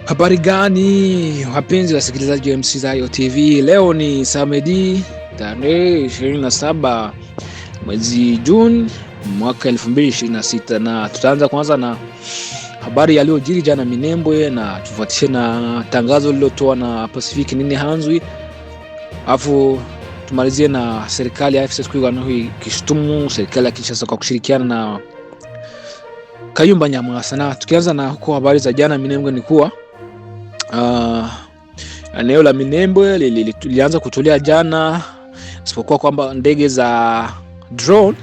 Habari gani wapenzi wasikilizaji wa MCZayo TV. Leo ni Samedi tarehe 27 mwezi Juni mwaka 2026, na tutaanza kwanza na habari yaliyojiri jana Minembwe, na tufuatishe na tangazo lililotoa na Pacific Nini Hanzwi, afu tumalizie na serikali ya FCS Twigwaneho ikishtumu serikali ya Kinshasa kwa kushirikiana na Kayumba Nyamwasa. Na tukianza na huko habari za jana Minembwe ni kuwa eneo la Minembwe lilianza kutulia jana, isipokuwa kwamba ndege za drone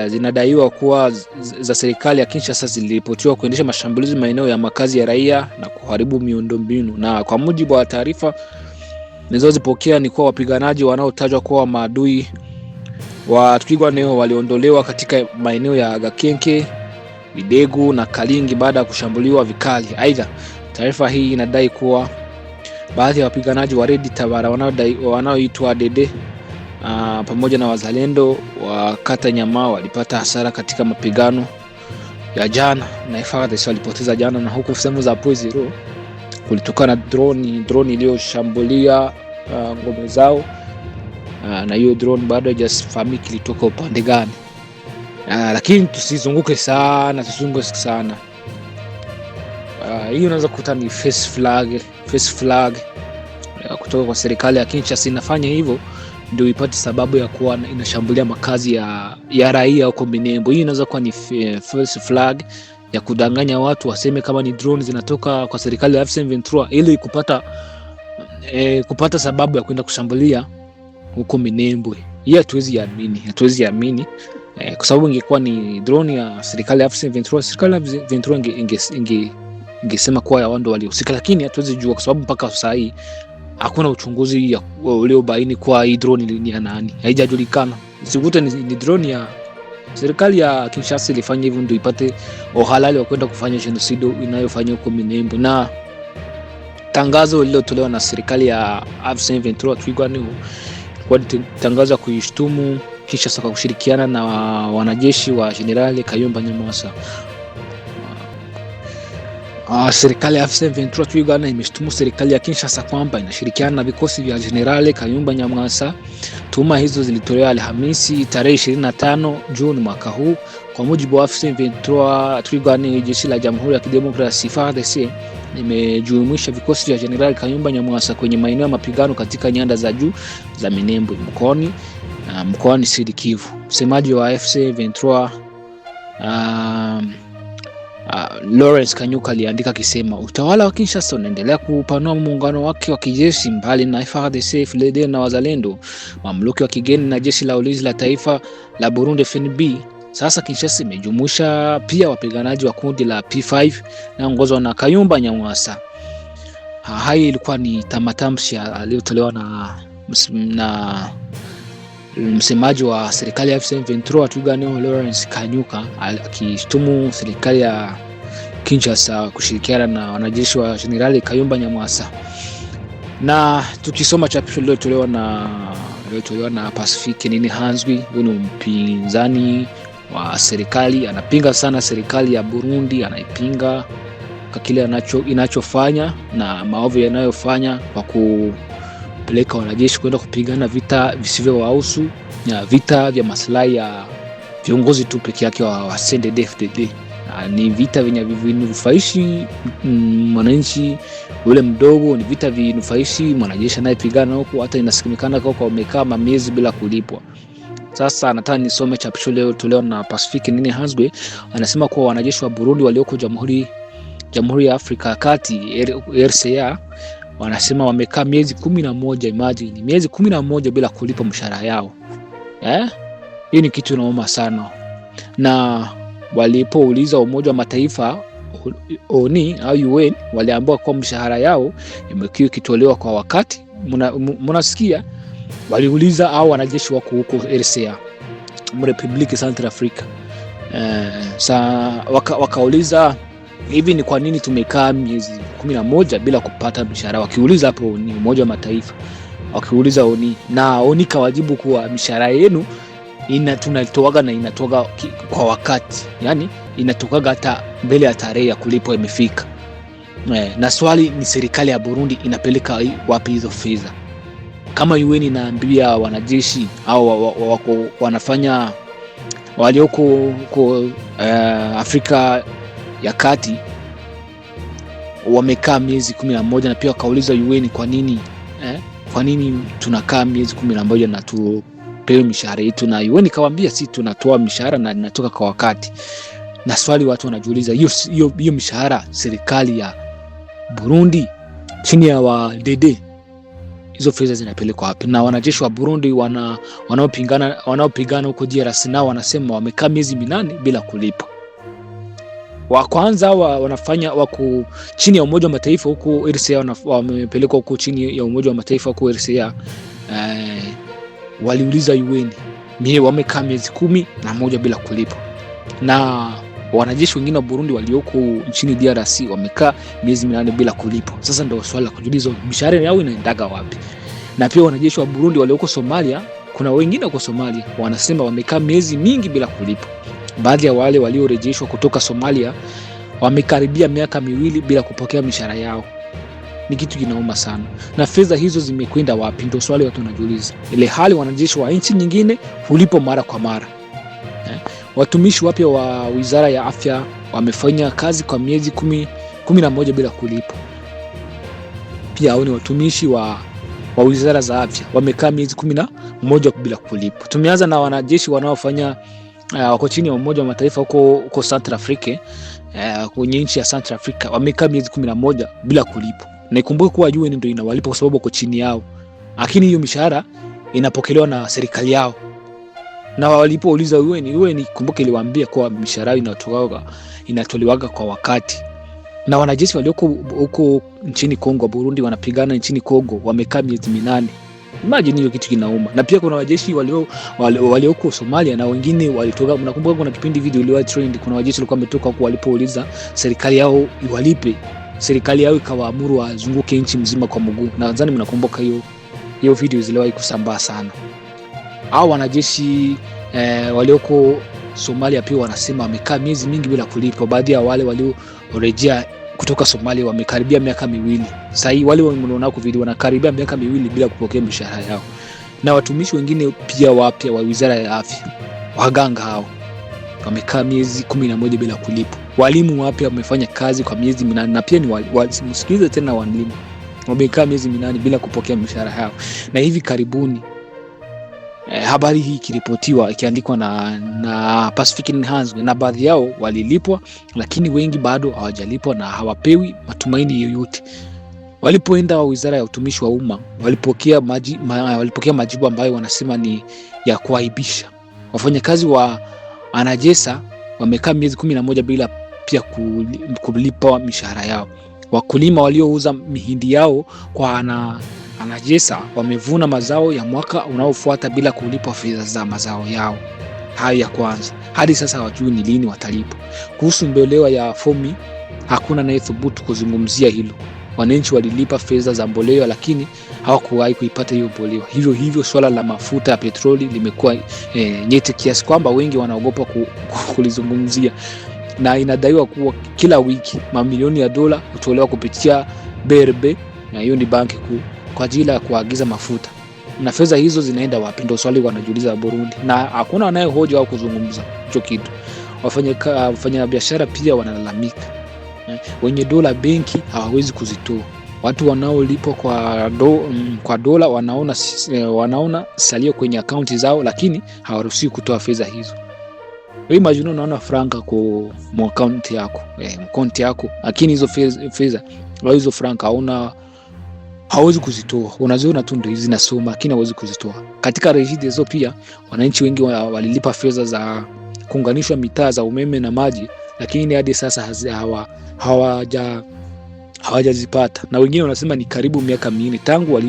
zinadaiwa kuwa za serikali ya Kinshasa ziliripotiwa kuendesha mashambulizi maeneo ya makazi ya raia na kuharibu miundombinu. Na kwa mujibu wa taarifa nilizozipokea ni kuwa wapiganaji wanaotajwa kuwa maadui wa Twigwaneho waliondolewa katika maeneo ya Gakenke, Bidegu na Kalingi baada ya kushambuliwa vikali. Aidha, taarifa hii inadai kuwa baadhi ya wapiganaji wa Red Tabara wanaoitwa Dede pamoja na wazalendo wa kata Nyama walipata hasara katika mapigano ya jana, na FARDC walipoteza jana, na huku sehemu za Poizero kulitokana na drone iliyoshambulia ngome zao, na hiyo drone bado haijafahamika ilitoka upande gani, lakini tusizunguke sana. Hii unaweza kukuta ni face flag kutoka kwa serikali ya Kinshasa. Inafanya hivyo ndio ipate sababu ya kuwa inashambulia makazi ya raia huko Minembwe. Hii inaweza kuwa ni face flag ya kudanganya watu waseme kama ni drone zinatoka kwa serikali ya M23 ili kupata sababu ya kwenda kushambulia huko Minembwe. Hii hatuwezi amini kwa sababu ingekuwa ni drone ya serikali ya M23, serikali ya M23 ingesema kuwa wao ndio walihusika, lakini hatuwezi jua kwa sababu mpaka sasa hii hakuna uchunguzi uliobaini kuwa hii drone ni ya nani, haijajulikana. Sikute ni drone ya serikali ya Kinshasa ilifanya hivyo ndio ipate uhalali wa kwenda kufanya genocide inayofanywa huko Minembwe. Na tangazo lililotolewa na serikali ya M23 Twigwaneho kwa tangazo kuishtumu Kinshasa kwa kushirikiana na wanajeshi wa General Kayumba Nyamwasa. Serikali ya M23 Twigwaneho imeshtumu serikali ya Kinshasa kwamba inashirikiana na vikosi vya General Kayumba Nyamwasa. Tuhuma hizo zilitolewa Alhamisi tarehe 25 Juni mwaka huu. Kwa mujibu wa M23 Twigwaneho, jeshi la Jamhuri ya Kidemokrasia FARDC limejumuisha vikosi vya General Kayumba Nyamwasa kwenye maeneo ya mapigano katika nyanda za juu za Minembwe mkoani Sud Kivu. Msemaji wa M23 Lawrence Kanyuka aliandika akisema utawala wa Kinshasa unaendelea kupanua muungano wake wa kijeshi mbali na FARDC, FDLR na wazalendo, mamluki wa kigeni na jeshi la ulinzi la taifa la Burundi FNB. Sasa Kinshasa imejumuisha pia wapiganaji wa kundi la P5 na ongozwa na Kayumba Nyamwasa. Haya ilikuwa ni matamshi aliyotolewa na msemaji wa serikali ya M23 Twigwaneho Lawrence Kanyuka akishtumu serikali ya Kinshasa kushirikiana na wanajeshi wa General Kayumba Nyamwasa. Na tukisoma chapisho lililotolewa na Pacific Nini Hanzwi, huyu ni mpinzani wa serikali, anapinga sana serikali ya Burundi, anaipinga kwa kile inachofanya na maovu yanayofanya kwa kupeleka wanajeshi kwenda kupigana vita visivyo wahusu, na vita vya maslahi ya viongozi tu peke yake wa CNDD-FDD. Ni vita vyenye vinufaishi mwananchi ule mdogo, ni vita vinufaishi mwanajeshi anayepigana huko, hata inasikimikana kwa wamekaa miezi bila kulipwa. Sasa nataka nisome chapisho leo tolewa na Pacific Nini Hanzwi. Anasema kuwa wanajeshi wa Burundi walioko Jamhuri ya Afrika ya Kati RCA wanasema wamekaa miezi 11, imagine miezi 11 bila kulipa mshahara yao. Hii ni kitu inauma sana. Na walipouliza Umoja wa Mataifa ONU au UN, waliambiwa kwa mshahara yao imekuwa ikitolewa kwa wakati. Mnasikia waliuliza au wanajeshi wako huko RCA Republic Central Africa, wakauliza hivi ni kwa nini tumekaa miezi 11 bila kupata mshahara? Wakiuliza hapo ni Umoja wa Mataifa, wakiuliza ONU, na ONU kawajibu kuwa mshahara yenu tunatoaga na inatoka kwa wakati, yani inatokaga hata mbele ya tarehe ya kulipwa imefika. Na swali ni serikali ya Burundi inapeleka wapi hizo fedha? Kama UN inaambia wanajeshi au wako wanafanya walioko Afrika ya Kati wamekaa miezi 11 na pia wakauliza UN kwa nini tunakaa miezi 11 na tupewe mishahara yetu, na UN kawaambia si tunatoa mishahara na inatoka kwa wakati. Na swali watu wanajiuliza, hiyo mishahara serikali ya Burundi chini ya DD, hizo fedha zinapelekwa wapi? Na wanajeshi wa Burundi wanaopigana huko DRC nao wanasema wamekaa miezi 8 bila kulipa. Wa kwanza wanafanya wako chini ya Umoja wa Mataifa huko RCA, wamepelekwa huko chini ya Umoja wa Mataifa huko RCA. Waliuliza UN, wamekaa miezi 11 bila kulipa. Na wanajeshi wengine wa Burundi walioko nchini DRC wamekaa miezi 8 bila kulipa. Sasa ndio swali la kujiuliza, mishahara yao inaendaga wapi? Na pia wanajeshi wa Burundi walioko Somalia, kuna wengine wako Somalia wanasema wamekaa miezi mingi bila kulipa. Baadhi ya wale waliorejeshwa kutoka Somalia wamekaribia miaka 2 bila kupokea mishahara yao. Ni kitu kinauma sana. Na fedha hizo zimekwenda wapi? Ndio swali watu wanajiuliza. Ile hali wanajeshi wa nchi nyingine hulipo mara kwa mara. Watumishi wapya wa Wizara ya Afya wamefanya kazi kwa miezi 11 bila kulipa. Pia hao ni watumishi wa Wizara za Afya wamekaa miezi 11 bila kulipa. Tumeanza na wanajeshi wanaofanya wako chini ya Umoja wa Mataifa huko Central Africa, kwenye nchi ya Central Africa wamekaa miezi 11 bila kulipa. Na ikumbuke kuwa UN ndio inawalipa kwa sababu wako chini yao. Lakini hiyo mishahara inapokelewa na serikali yao. Na walipouliza UN kumbuke iliwaambia kwa mishahara inatolewa kwa wakati. Na wanajeshi walioko huko nchini Kongo, Burundi wanapigana nchini Kongo wamekaa miezi 8. Imagine hiyo kitu kinauma. Na pia kuna wajeshi walioko Somalia na wengine walitoka. Mnakumbuka kuna kipindi video iliwa trend, kuna wajeshi walikuwa wametoka huko, walipouliza serikali yao iwalipe, serikali yao ikawaamuru wazunguke nchi mzima kwa mguu. Na nadhani mnakumbuka hiyo video ziliwahi kusambaa sana. Hao wanajeshi walioko Somalia pia wanasema wamekaa miezi mingi bila kulipa. Baadhi ya wale waliorejea kutoka Somalia wamekaribia miaka 2. Sasa hii wale wanaona kwa video wanakaribia miaka 2 bila kupokea mishahara yao. Na watumishi wengine pia wapya wa Wizara ya Afya, waganga hao wamekaa miezi 11 bila kulipa. Walimu wapya wamefanya kazi kwa miezi 8 na pia ni msikilize tena, walimu wamekaa miezi 8 bila kupokea mishahara yao. Na hivi karibuni habari hii ikiripotiwa, ikiandikwa na Pacific Enhanced, na baadhi yao walilipwa, lakini wengi bado hawajalipwa na hawapewi matumaini yoyote. Walipoenda wa Wizara ya Utumishi wa Umma walipokea majibu ambayo wanasema ni ya kuaibisha. Wafanyakazi wa Anajesa wamekaa miezi 11 bila pia kulipa mishahara yao. Wakulima waliouza mihindi yao kwa Anajesa wamevuna mazao ya mwaka unaofuata bila kulipwa fedha za mazao yao hayo ya kwanza. Hadi sasa hawajui ni lini watalipwa. Kuhusu mbolewa ya fomi, hakuna anayethubutu kuzungumzia hilo. Wananchi walilipa fedha za mbolewa lakini hawakuwahi kuipata hiyo mbolewa. Hivyo swala la mafuta ya petroli limekuwa nyeti kiasi kwamba wengi wanaogopa kulizungumzia. Na inadaiwa kuwa kila wiki mamilioni ya dola hutolewa kupitia BRB, na hiyo ni banki kuu, kwa ajili ya kuagiza mafuta. Na fedha hizo zinaenda wapi? Ndio swali wanajiuliza Burundi, na hakuna anayehoja au kuzungumza hicho kitu. Wafanya biashara pia wanalalamika. Wenye dola benki hawawezi kuzitoa. Watu wanaolipwa kwa dola wanaona salio kwenye akaunti zao, lakini hawaruhusiwi kutoa fedha hizo. Wewe imagine unaona franka kwa akaunti yako, lakini hizo fedha au hizo franka hawezi kuzitoa. Unaziona tu ndio hizi nasoma, lakini hawezi kuzitoa. Katika Regideso pia wananchi wengi walilipa fedha za kuunganishwa mitaa za umeme na maji, lakini hadi sasa hawajazipata. Na wengine wanasema ni karibu miaka 4 tangu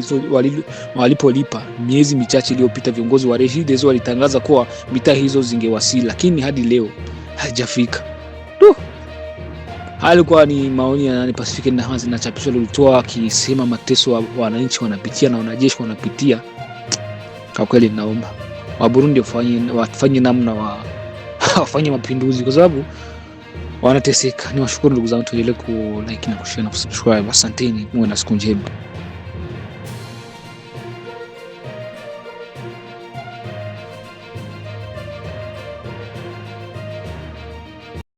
walipolipa. Miezi michache iliyopita viongozi wa Regideso walitangaza kuwa mitaa hizo zingewasili, lakini hadi leo hajafika. Halikuwa ni maoni ya Pacific Enhanced na chapisho lilitoa akisema mateso wa wananchi wanapitia na wanajeshi wanapitia. Kwa kweli naomba wa Burundi wafanye namna wafanye mapinduzi, kwa sababu wanateseka. Niwashukuru ndugu zangu, tuendelee ku like na kushare na kusubscribe. Asanteni, muwe na siku njema.